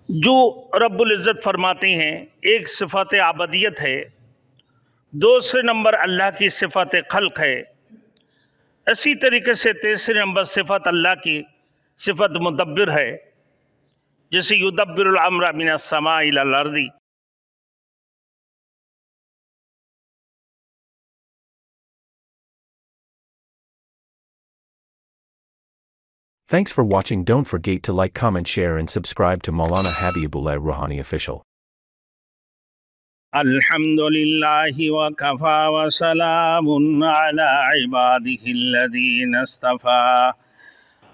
جو رब्बुल इज़्ज़त फरमाते हैं एक सिफ़त आबदियत है, दूसरे नंबर अल्लाह की सिफ़त खल्क है। इसी तरीके से तीसरे नंबर सिफ़त अल्लाह की सिफ़त मुदब्बिर है, जैसे युदब्बिरुल अम्र मिनस समाई इलल earthy. Thanks for watching. Don't forget to like, comment, share and subscribe to Maulana Habibullah Rouhani Official. अल्हम्दुलिल्लाहि व कफ़ा व सलामुन अला इबादिहिल्लज़ीना इस्तफ़ा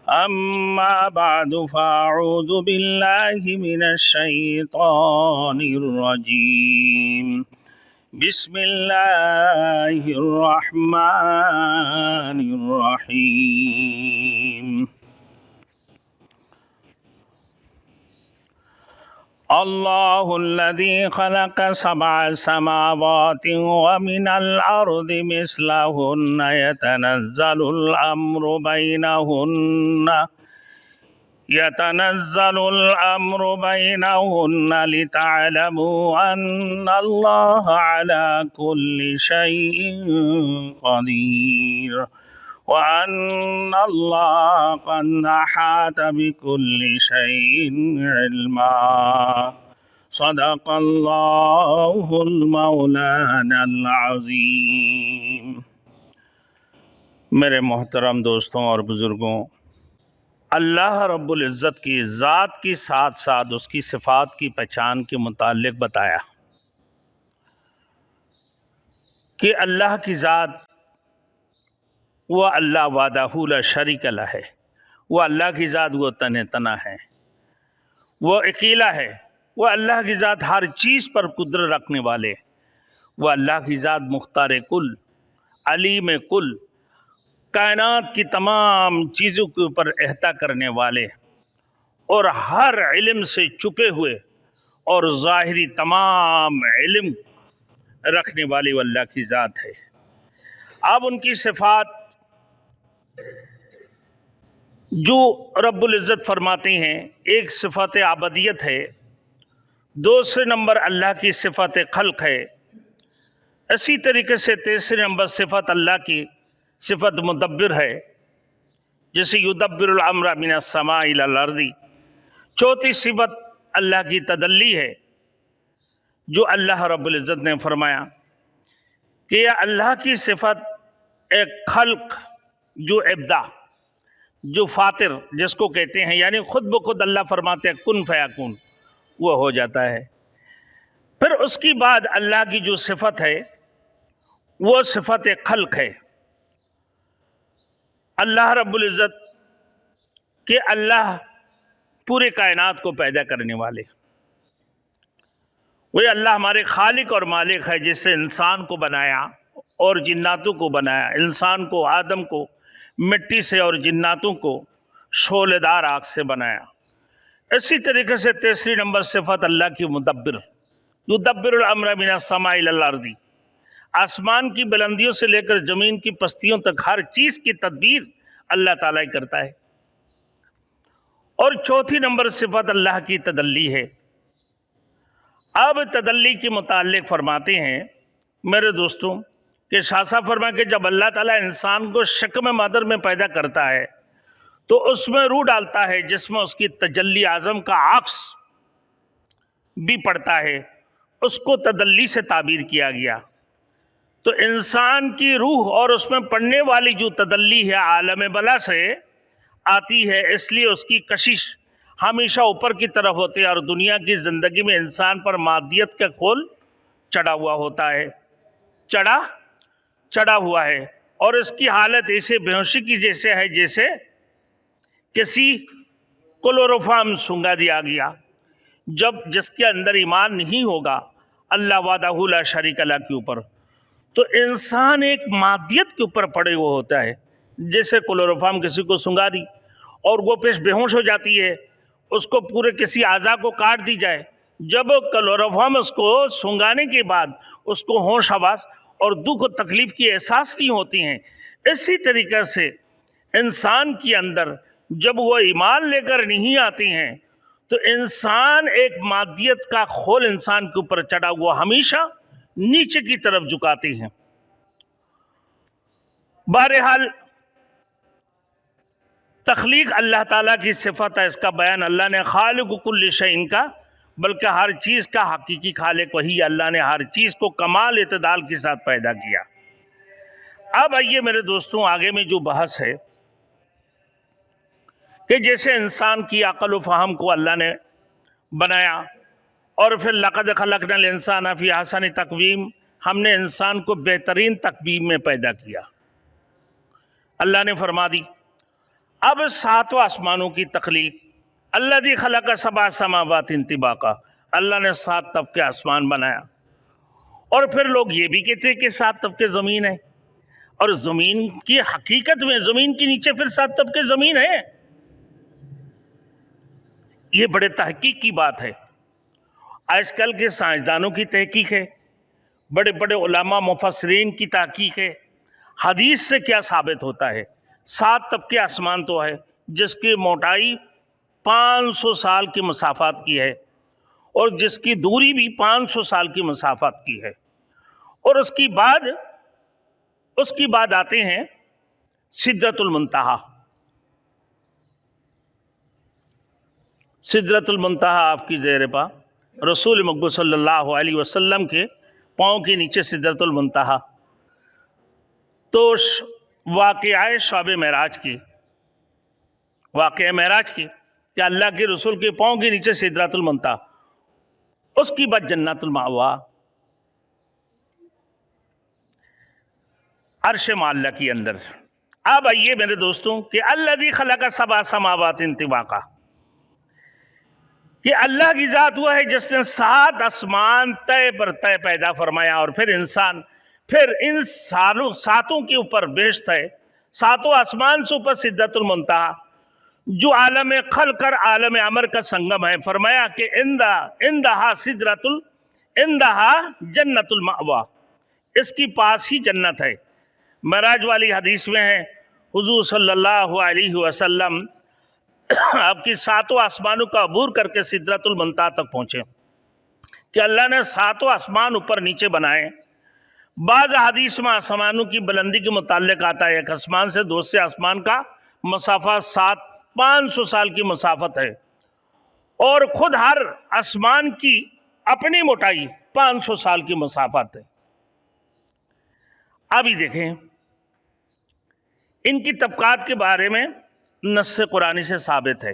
अम्मा बअदु फ़अऊज़ु बिल्लाहि मिनश शैतानिर रजीम बिस्मिल्लाहिर रहमानिर रहीम। अल्लाहुल्लज़ी खलक़ सबअ समावाति व मिनल अर्दि मिस्लहुन्ना यतनज़्ज़लुल अम्रु बैनहुन्ना लितअलमू अन्नल्लाहा अला कुल्लि शैइन क़दीर व अन्नल्लाहा क़द अहात बिकुल्लि शैइन इल्मा। सदक़ल्लाहुल मौलानाल अज़ीम। मेरे मोहतरम दोस्तों और बुज़ुर्गों, अल्लाह रब्बुल इज़्ज़त की ज़ात के साथ साथ उसकी सिफ़ात की पहचान के मुताल्लिक़ बताया कि अल्लाह की ज़ात वह अल्लाह वहदहू ला शरीक लह है। वह अल्लाह की ज़ात वो तने तना है, वह अकेला है। वह अल्लाह की ज़ात हर चीज़ पर कुदरत रखने वाले। वह अल्लाह की ज़ात मुख्तार कुल, अलीम कुल, कायनात की तमाम चीज़ों के ऊपर एहता करने वाले और हर इल्म से छुपे हुए और ज़ाहिरी तमाम इल्म रखने वाली वो अल्लाह की ज़ात है। अब उनकी सिफ़ात जो रब्बुल इज़्ज़त फरमाते हैं एक सिफ़त आबदियत है, दूसरे नंबर अल्लाह की सिफ़त खल्क है। इसी तरीके से तीसरे नंबर सिफ़त अल्लाह की सिफ़त मुदब्बिर है, जैसे युदब्बिरुल अम्र मिनस समाई इलल अर्दी। चौथी सिफ़त अल्लाह की तदल्ली है, जो अल्लाह रब्बुल इज़्ज़त ने फरमाया कि यह अल्लाह की सिफ़त एक खल्क, जो इब्दा, जो फातिर जिसको कहते हैं, यानी खुद ब खुद अल्लाह फरमाते हैं कुन फयाकुन, वो हो जाता है। फिर उसकी बाद अल्लाह की जो सिफ़त है वो सिफ़त खल्क है। अल्लाह रब्बुल इज़्ज़त के अल्लाह पूरे कायनात को पैदा करने वाले, वही अल्लाह हमारे खालिक और मालिक है, जिससे इंसान को बनाया और जिन्नातों को बनाया। इंसान को, आदम को मिट्टी से और जिन्नातों को शोलेदार आग से बनाया। इसी तरीके से तीसरी नंबर सिफ़त अल्लाह की मुदब्बिर, युदब्बिरुल अम्र मिनस समाई इलल अर्दी। आसमान की बुलंदियों से लेकर ज़मीन की पस्तियों तक हर चीज़ की तदबीर अल्लाह ताला ही करता है। और चौथी नंबर सिफ़त अल्लाह की तदल्ली है। अब तदल्ली के मुताल्लिक़ फरमाते हैं मेरे दोस्तों कि शासा फरमा के जब अल्लाह ताला इंसान को शक्ल मादर में पैदा करता है तो उसमें रूह डालता है, जिसमें उसकी तजल्ली आज़म का अक्स भी पड़ता है। उसको तदल्ली से ताबीर किया गया। तो इंसान की रूह और उसमें पड़ने वाली जो तदल्ली है आलम बला से आती है, इसलिए उसकी कशिश हमेशा ऊपर की तरफ होती है और दुनिया की ज़िंदगी में इंसान पर मादियत का खोल चढ़ा हुआ होता है, चढ़ा हुआ है। और इसकी हालत ऐसे बेहोशी की जैसे है, जैसे किसी क्लोरोफार्म सूंघा दिया गया। जब जिसके अंदर ईमान नहीं होगा अल्लाह वहदहू ला शरीक लह के ऊपर, तो इंसान एक मादियत के ऊपर पड़े हुए होता है। जैसे क्लोरोफार्म किसी को सूंघा दी और वो पेश बेहोश हो जाती है, उसको पूरे किसी आज़ा को काट दी जाए, जब क्लोरोफार्म उसको सूंघाने के बाद उसको होश हवास और दुख और तकलीफ़ की एहसास नहीं होती हैं। इसी तरीके से इंसान के अंदर जब वो ईमान लेकर नहीं आती हैं تو انسان ایک مادیت کا خول انسان کے اوپر چڑھا ہوا ہمیشہ نیچے کی طرف جھکاتی ہیں. بہرحال تخلیق اللہ تعالیٰ کی صفت ہے، اس کا بیان اللہ نے خالق کل شیء کا، بلکہ ہر چیز کا حقیقی خالق وہی ہے. اللہ نے ہر چیز کو کمال اعتدال کے ساتھ پیدا کیا. اب آئیے میرے دوستوں، آگے میں جو بحث ہے کہ جیسے انسان کی عقل و فہم کو اللہ نے بنایا، اور پھر لقد خلقنا الانسان فی احسن تقویم، ہم نے انسان کو بہترین تقویم میں پیدا کیا. اللہ نے فرما دی اب ساتوں آسمانوں کی تخلیق. الذی خلق سبع سماوات طباقا، اللہ نے 7 طبقے آسمان بنایا. اور پھر لوگ یہ بھی کہتے ہیں کہ 7 طبقے زمین ہے، اور زمین کی حقیقت میں زمین کے نیچے پھر 7 طبقے زمین ہے. یہ بڑے تحقیق کی بات ہے. آج کل کے سائنسدانوں کی تحقیق ہے، بڑے بڑے علماء مفسرین کی تحقیق ہے. حدیث سے کیا ثابت ہوتا ہے؟ 7 طبقے آسمان تو ہے جس کی موٹائی 500 سال کی مسافات کی ہے، اور جس کی دوری بھی 500 سال کی مسافات کی ہے. اور اس کی بعد آتے ہیں سدرۃ المنتہا. سدرۃ المنتہا آپ کی زیر پا رسول مقبول صلی اللہ علیہ وسلم کے پاؤں کے نیچے سدرۃ المنتہا. تو واقعہ شب معراج کی کہ اللہ کے رسول کے پاؤں کے نیچے سدرۃ المنتہا، اس کی بعد جنت المأوا، عرش معلیٰ کے اندر. اب آئیے میرے دوستوں کہ الذی خلق سبع سماوات طباقا، کہ اللہ کی ذات وہ ہے جس نے 7 آسمان تہ پر تہ پیدا فرمایا، اور پھر انسان پھر ان ساتوں کے اوپر بیشت ہے. 7 آسمان سے اوپر سدرۃ المنتہا جو عالم خلق اور عالم امر کا سنگم ہے. فرمایا کہ اندہا جنت المأوا، اس کی پاس ہی جنت ہے. معراج والی حدیث میں ہے حضور صلی اللہ علیہ وسلم آپ کی 7 آسمانوں کا عبور کر کے سدرۃ المنتہا تک پہنچے، کہ اللہ نے 7 آسمان اوپر نیچے بنائے. بعض حدیث میں آسمانوں کی بلندی کے متعلق آتا ہے ایک آسمان سے دوسرے آسمان کا مسافت 500 سال کی مسافت ہے، اور خود ہر آسمان کی اپنی موٹائی 500 سال کی مسافت ہے. ابھی دیکھیں ان کی طبقات کے بارے میں نص قرآنی سے ثابت ہے.